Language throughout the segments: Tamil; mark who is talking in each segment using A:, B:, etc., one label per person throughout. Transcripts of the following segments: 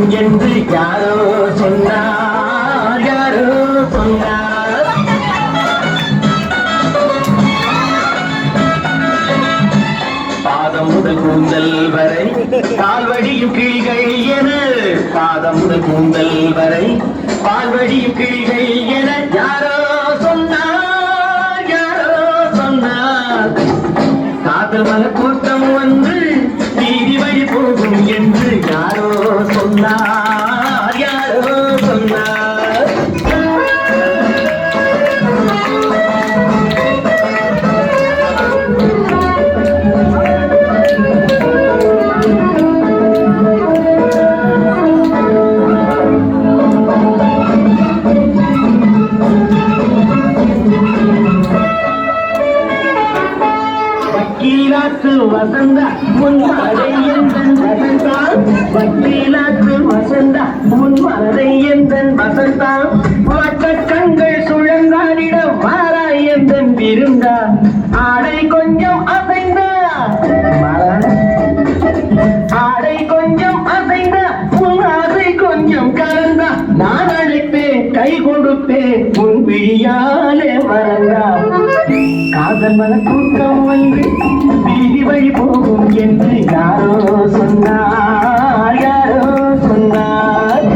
A: போகும் என்று யாரோ சொன்னார், யாரோ சொன்னார். பாதம் முதல் கூந்தல் வரை கால்வடியும் கிளிகள் என, பாதம் முதல் கூந்தல் வரை பால்வடியும் கிளிகள் என யாரோ சொன்னார், யாரோ சொன்னார். காதல் மலர் கூட்டம் வந்து வீதி வழி போகும் என்று யாரோ சொன்னார், யாரோ சொன்னார். வக்கீலாற்று வசந்தா முன்மலை எந்தன் வசந்தா, வக்கீலாற்று வசந்தா முன்மலை எந்தன் வசந்தா. வட்ட கண்கள் சுழந்தாடிட வாராய் எந்தன் விருந்தா. ஆடை கொஞ்சம் அசைந்தா, ஆடை கொஞ்சம் அசைந்தா, உன் ஆசை கொஞ்சம் கலந்தா. நான் அழைப்பேன் கை கொடுப்பேன் உன் விழியாலே மறந்தா. காதல் மன கூட்டம் வந்து வீதி வழி போகும் என்று யாரோ சொன்னார், யாரோ சொன்னார்.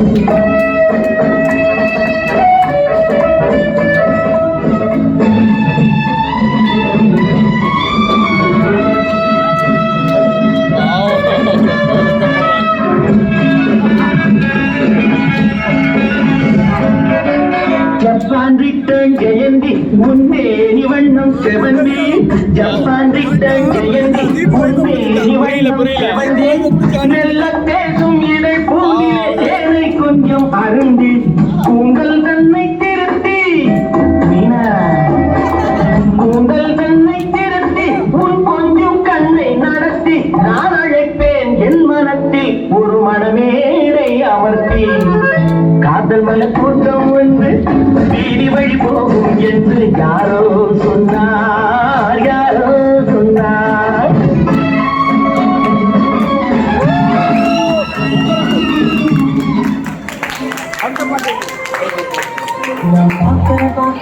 A: ஜப்பான் ரிட்டர்ன் ஜெயந்தி முன்னேறி வண்ணம் செவந்தி, ஜப்பான் ரிட்டர்ன் ஜெயந்தி முன்னேறி வண்ணம் செவந்தி. நல்ல பேசும் இதை பூந்திலே தேனை கொஞ்சம் அருந்தி, கூந்தல் தன்னை திருத்தி மீனா, கூந்தல் தன்னை திருத்தி உன் கொஞ்சம் கண்ணை நடத்தி. நான் அழைப்பேன் என் மனத்தில் ஒரு மனமேடை அமர்த்தி. காதல் மலை கூட்டம் வந்து வீதி வழி போகும் என்று யாரோ சொன்னார்.